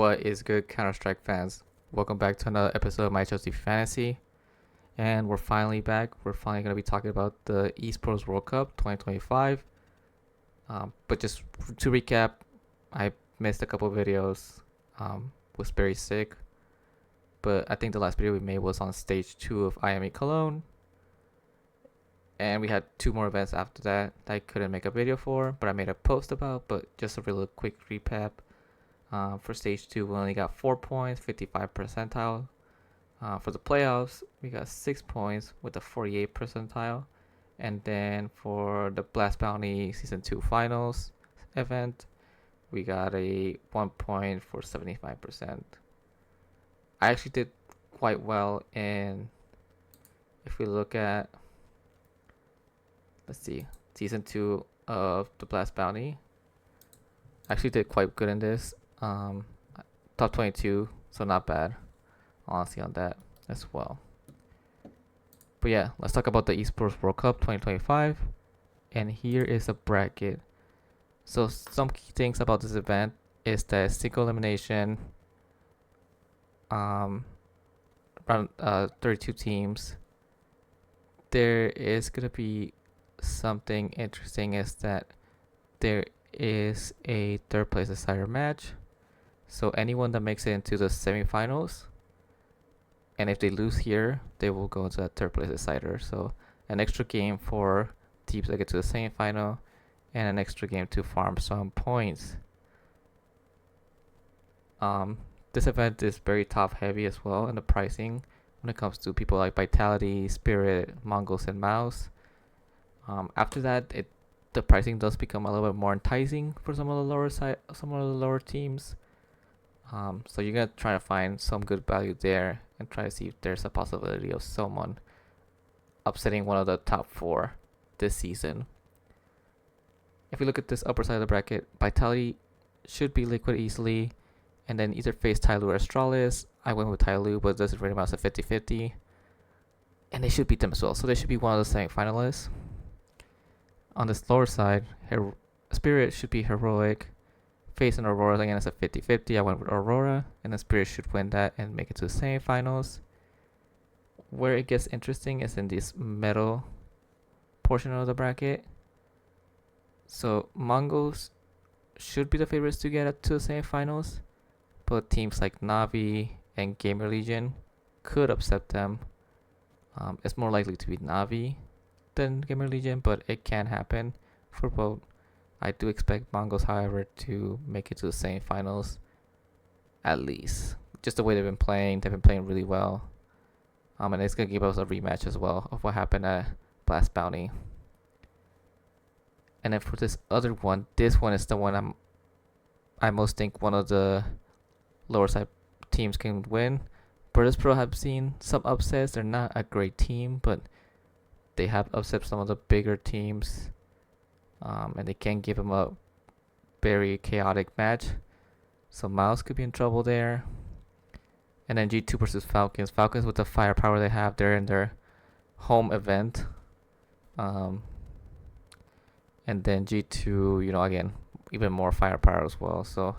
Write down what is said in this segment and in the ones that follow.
What is good, Counter-Strike fans? Welcome back to another episode of my HLTV Fantasy. And we're finally back. We're finally going to be talking about the Esports World Cup 2025. But just to recap, I missed a couple of videos. Was very sick. But I think the last video we made was on stage 2 of IME Cologne. And we had 2 more events after that I couldn't make a video for, but I made a post about. But just a real quick recap. For stage 2, we only got 4 points, 55 percentile. For the playoffs, we got 6 points with a 48 percentile. And then for the Blast Bounty Season 2 Finals event, we got a 1 point for 75%. I actually did quite well in, if we look at, let's see, Season 2 of the Blast Bounty. I actually did quite good in this. Top 22, so not bad, honestly, on that as well. But yeah, let's talk about the Esports World Cup 2025. And here is a bracket. So some key things about this event is that single elimination, around 32 teams. There is gonna be something interesting is that there is a third place decider match. So anyone that makes it into the semifinals, and if they lose here, they will go into that third place decider. So an extra game for teams that get to the semifinal, and an extra game to farm some points. This event is very top heavy as well in the pricing when it comes to people like Vitality, Spirit, Mongols, and Mouse. After that, the pricing does become a little bit more enticing for some of the lower teams. So you're gonna try to find some good value there and try to see if there's a possibility of someone upsetting one of the top 4 this season. If we look at this upper side of the bracket, Vitality should be liquid easily, and then either face Tyloo or Astralis. I went with Tyloo, but this is pretty much a 50-50. And they should beat them as well, so they should be one of the semi-finalists. On this lower side, Spirit should be Heroic. Face and Aurora, again, it's a 50-50. I went with Aurora, and the Spirit should win that and make it to the semifinals. Where it gets interesting is in this middle portion of the bracket. So Mongols should be the favorites to get to the semifinals, but teams like Navi and Gamer Legion could upset them. It's more likely to be Navi than Gamer Legion, but it can happen for both. I do expect Mongols, however, to make it to the semifinals, at least. Just the way they've been playing really well. And it's gonna give us a rematch as well of what happened at Blast Bounty. And then for this other one, this one is the one I most think one of the lower side teams can win. Virtus Pro have seen some upsets. They're not a great team, but they have upset some of the bigger teams. And they can give them a very chaotic match. So Mouse could be in trouble there. And then G2 versus Falcons. Falcons, with the firepower they have, they're in their home event. And then G2, again, even more firepower as well. So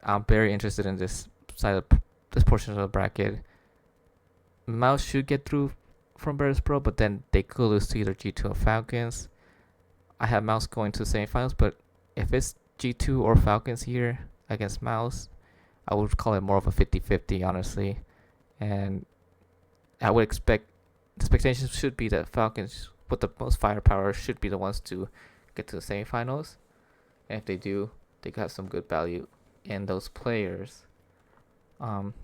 I'm very interested in this portion of the bracket. Mouse should get through from Virtus Pro, but then they could lose to either G2 or Falcons. I have Mouse going to the semifinals, but if it's G2 or Falcons here against Mouse, I would call it more of a 50-50, honestly. And I would expect the expectations should be that Falcons with the most firepower should be the ones to get to the semifinals. And if they do, they could have some good value in those players. But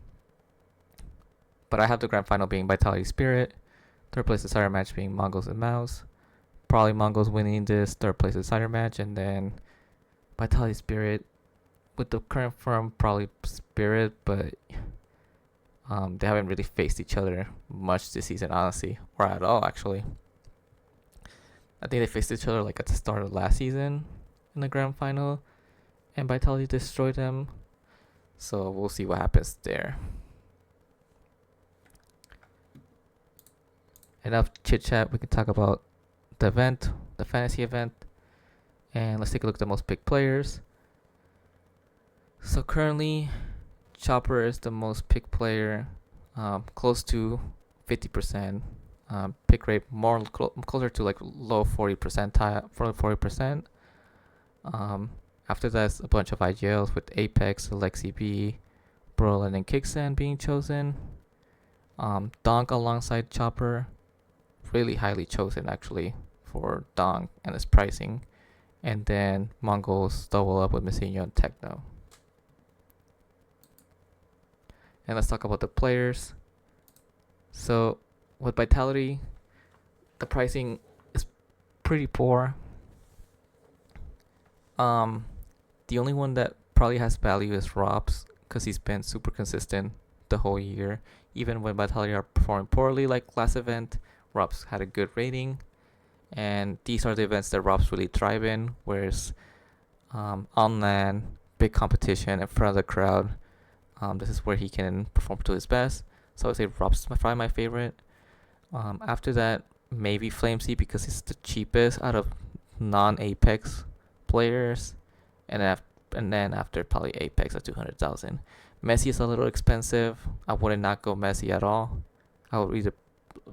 I have the grand final being Vitality Spirit, third place decider match being Mongols and Mouse. Probably Mongols winning this third place decider match, and then Vitality Spirit with the current form, probably Spirit, but they haven't really faced each other much this season, honestly, or at all, actually. I think they faced each other like at the start of last season in the grand final, and Vitality destroyed them. So we'll see what happens there. Enough chit chat. We can talk about the event, the fantasy event, and let's take a look at the most picked players. So currently, Chopper is the most picked player, close to 50%. Pick rate closer to like low 40%, 40%. After that's a bunch of IGLs with Apex, Alexi B, Brolin, and Kicksan being chosen. Donk alongside Chopper, really highly chosen actually for Donk and its pricing. And then Mongols double up with Messinho and Techno. And let's talk about the players. So with Vitality, the pricing is pretty poor. The only one that probably has value is Robs because he's been super consistent the whole year. Even when Vitality are performing poorly, like last event, Robs had a good rating. And these are the events that Robs really thrive in, whereas on LAN, big competition in front of the crowd, this is where he can perform to his best. So I would say Robs is probably my favorite. After that, maybe Flamesy because it's the cheapest out of non-Apex players, and then after probably Apex at 200,000. Messi is a little expensive. I wouldn't not go Messi at all. I would either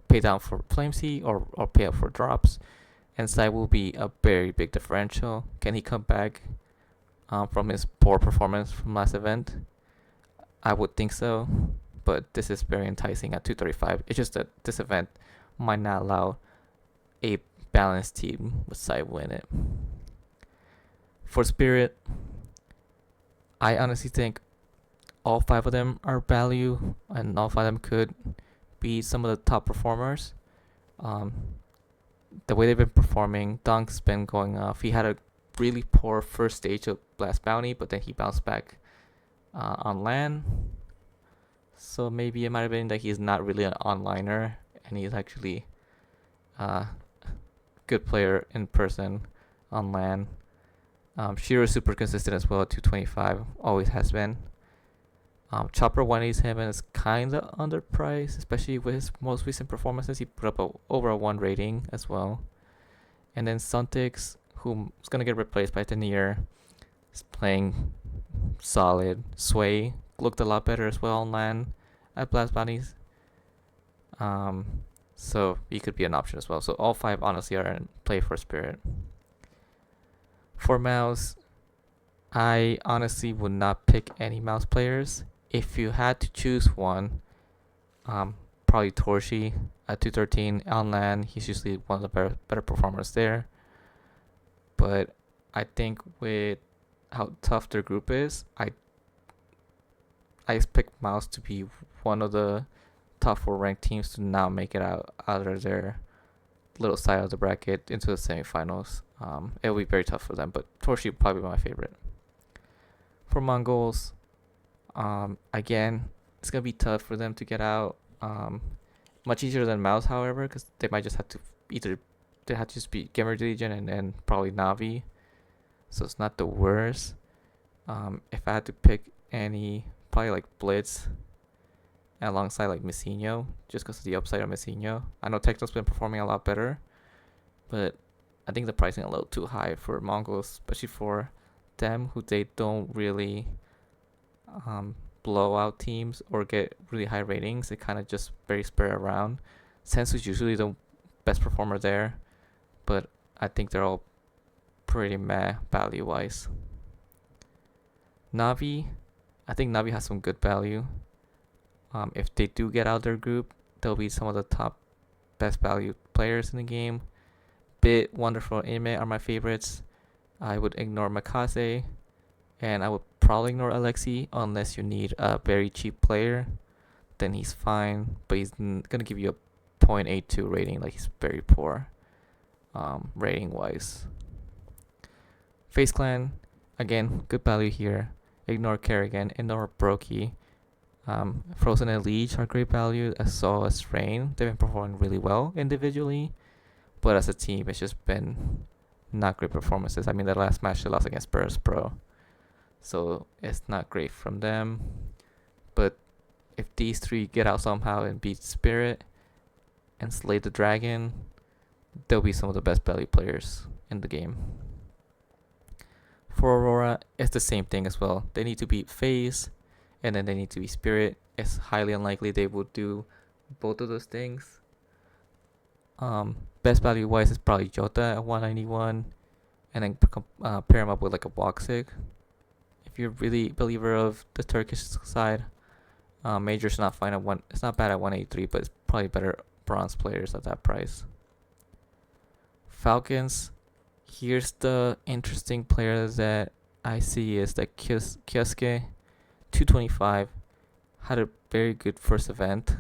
pay down for Flamesy or pay up for drops, and Sai will be a very big differential. Can he come back from his poor performance from last event? I would think so, but this is very enticing at 235. It's just that this event might not allow a balanced team with Sai win it. For Spirit, I honestly think all 5 of them are value, and all 5 of them could be some of the top performers. The way they've been performing, Dunk's been going off. He had a really poor first stage of Blast Bounty, but then he bounced back on LAN. So maybe it might have been that he's not really an onliner, and he's actually a good player in person on LAN. Shiro is super consistent as well at 225, always has been. Chopper 187 is kind of underpriced, especially with his most recent performances. He put up over a 1 rating as well. And then Suntix, who's going to get replaced by Tenier, is playing solid. Sway looked a lot better as well on LAN at Blast Bounties. So he could be an option as well. So all 5 honestly are in play for Spirit. For Mouse, I honestly would not pick any Mouse players. If you had to choose one, probably Torshi at 213 on LAN. He's usually one of the better performers there. But I think with how tough their group is, I expect Mouse to be one of the top 4 ranked teams to now make it out of their little side of the bracket into the semifinals. It'll be very tough for them, but Torshi will probably be my favorite. For Mongols, again, it's gonna be tough for them to get out. Much easier than Mouse, however, because they might just have to just beat Gamer Legion and then probably Navi, so it's not the worst. If I had to pick any, probably like Blitz alongside like Messinho, just because of the upside of Messinho. I know Techno's been performing a lot better, but I think the pricing a little too high for Mongols, especially for them who they don't really blow out teams or get really high ratings. They kind of just very spread around. Sensu's usually the best performer there, but I think they're all pretty meh value wise. Navi, I think Navi has some good value. If they do get out their group, they'll be some of the top best value players in the game. Bit, Wonderful, Ime are my favorites. I would ignore Makaze, and I would probably ignore Alexi unless you need a very cheap player. Then he's fine, but he's gonna give you a 0.82 rating, like he's very poor rating wise. Face Clan, again, good value here. Ignore Kerrigan, ignore Brokey. Frozen and Leech are great value, as well as Rain. They've been performing really well individually, but as a team, it's just been not great performances. I mean, the last match they lost against Burst Pro, so it's not great from them. But if these 3 get out somehow and beat Spirit and slay the Dragon, they'll be some of the best value players in the game. For Aurora, it's the same thing as well. They need to beat FaZe, and then they need to be Spirit. It's highly unlikely they would do both of those things. Best value wise is probably Jota at 191, and then pair him up with like a Woxic. If you're really a believer of the Turkish side, Major's not fine at one. It's not bad at 183, but it's probably better bronze players at that price. Falcons. Here's the interesting player that I see is the Kioske, 225. Had a very good first event.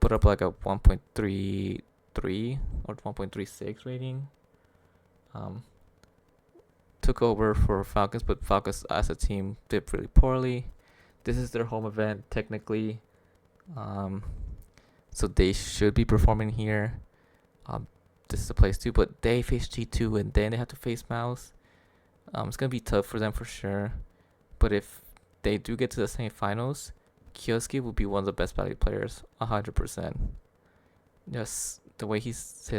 Put up like a 1.33 or 1.36 rating. Took over for Falcons, but Falcons as a team did really poorly. This is their home event technically, so they should be performing here. This is the place too, but they face G2 and then they have to face Mouse. It's gonna be tough for them for sure, but if they do get to the semifinals, Kioski will be one of the best value players, 100%. Just the way his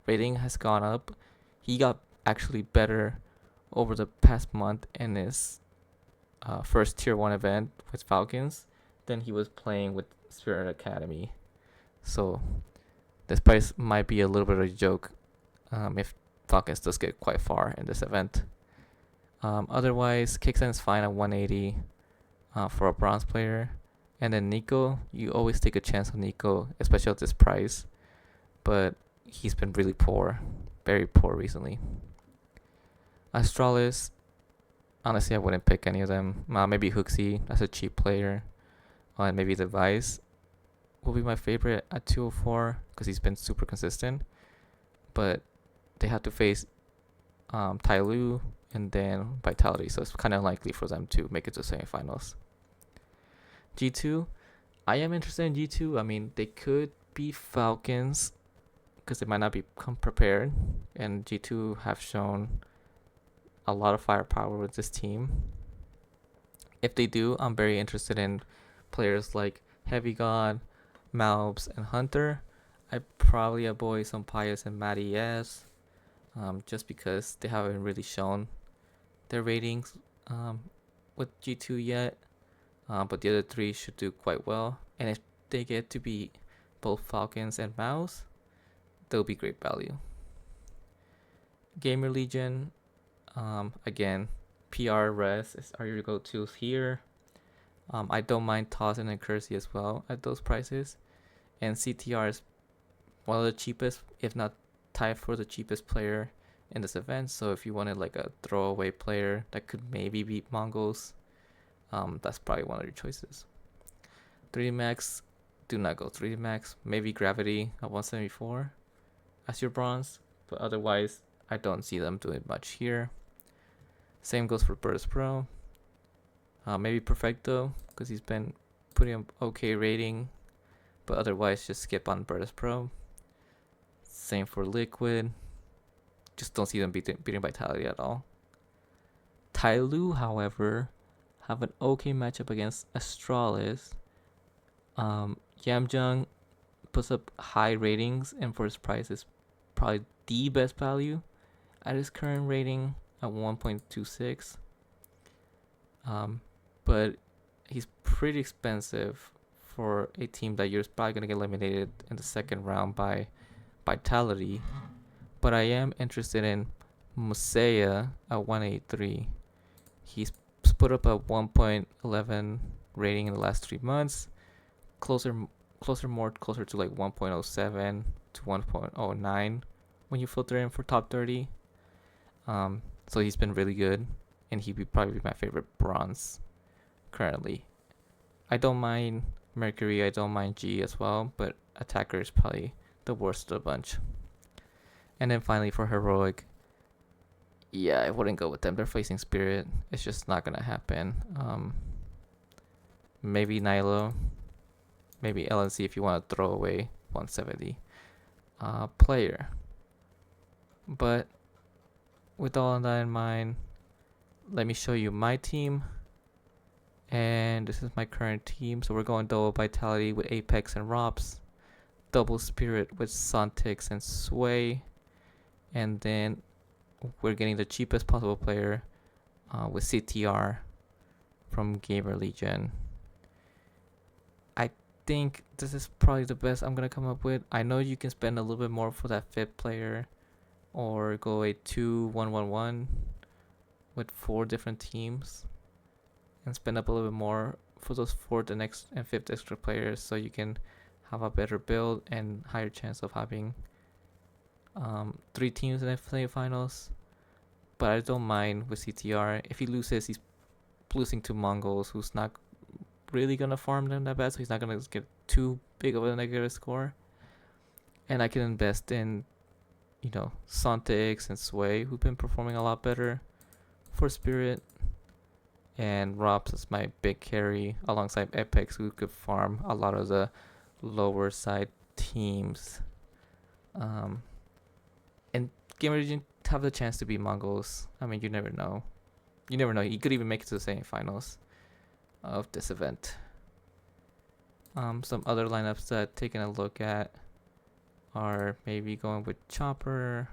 rating has gone up. He got actually better over the past month in his first tier 1 event with Falcons than he was playing with Spirit Academy. So this price might be a little bit of a joke if Falcons does get quite far in this event. Otherwise, Kicksan's fine at 180 for a bronze player. And then Nico, you always take a chance on Nico, especially at this price. But he's been really poor, very poor recently. Astralis, honestly, I wouldn't pick any of them. Maybe Hooksy, that's a cheap player. And maybe the Vice will be my favorite at 204 because he's been super consistent. But they have to face Tai Lu and then Vitality, so it's kind of unlikely for them to make it to semifinals. G2, I am interested in G2. I mean, they could be Falcons because they might not become prepared, and G2 have shown a lot of firepower with this team. If they do, I'm very interested in players like Heavy God, Malbs, and Hunter. I probably avoid some Pius and Matty S, just because they haven't really shown their ratings with G2 yet. But the other three should do quite well. And if they get to be both Falcons and Mouse, they'll be great value. Gamer Legion, again, PR Res are your go-tos here. I don't mind Tawson and Kersey as well at those prices. And CTR is one of the cheapest, if not tied for the cheapest player in this event. So if you wanted like a throwaway player that could maybe beat Mongols, that's probably one of your choices. 3D Max, do not go 3D Max. Maybe Gravity at 174 as your bronze, but otherwise I don't see them doing much here. Same goes for Burst Pro. Maybe Perfecto because he's been putting an okay rating, but otherwise just skip on Burst Pro. Same for Liquid. Just don't see them beating Vitality at all. Tai Lu, however, have an okay matchup against Astralis. Yamjung puts up high ratings, and for his price is probably the best value at his current rating at 1.26. But he's pretty expensive for a team that you're probably going to get eliminated in the second round by Vitality. But I am interested in Musea at 183. He's put up a 1.11 rating in the last 3 months. Closer to like 1.07 to 1.09 when you filter in for top 30. So he's been really good, and he'd probably be my favorite bronze currently. I don't mind Mercury, I don't mind G as well, but Attacker is probably the worst of the bunch. And then finally for Heroic, yeah, I wouldn't go with them. They're facing Spirit. It's just not gonna happen. Maybe Nilo, maybe LNC if you want to throw away 170 player. But with all of that in mind, let me show you my team. And this is my current team. So we're going double Vitality with Apex and Rops, double Spirit with Sontix and Sway, and then we're getting the cheapest possible player with CTR from Gamer Legion. I think this is probably the best I'm gonna come up with. I know you can spend a little bit more for that fifth player, or go a 2-1-1-1 with 4 different teams, and spend up a little bit more for those 4th and next and 5th extra players, so you can have a better build and higher chance of having 3 teams in the finals. But I don't mind with CTR. If he loses, he's losing to Mongols, who's not really gonna farm them that bad, so he's not gonna get too big of a negative score. And I can invest in, Sontix and Sway, who've been performing a lot better for Spirit. And Robs is my big carry alongside Epics, who could farm a lot of the lower side teams. And Gamer Legion have the chance to beat Mongols. I mean, you never know. You never know. He could even make it to the semifinals of this event. Some other lineups that taking a look at are maybe going with Chopper,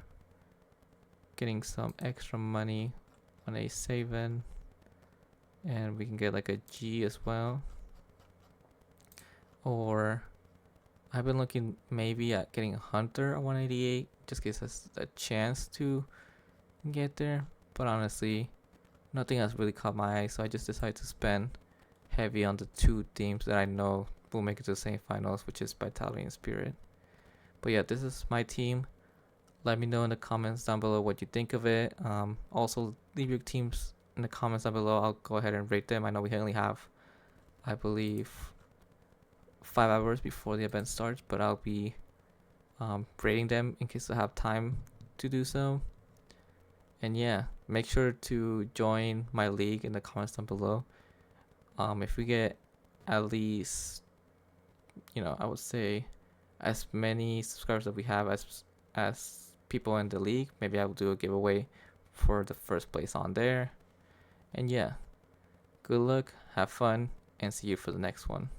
getting some extra money on a save-in, and we can get like a G as well. Or I've been looking maybe at getting a Hunter at 188, just gives us a chance to get there. But honestly, nothing else really caught my eye, so I just decided to spend heavy on the 2 teams that I know will make it to the semifinals, which is Vitality and Spirit. But yeah, this is my team. Let me know in the comments down below what you think of it. Also, leave your teams in the comments down below. I'll go ahead and rate them. I know we only have, I believe, 5 hours before the event starts, but I'll be rating them in case I have time to do so. And yeah, make sure to join my league in the comments down below. If we get at least, I would say as many subscribers that we have as people in the league, maybe I will do a giveaway for the first place on there. And yeah, good luck, have fun, and see you for the next one.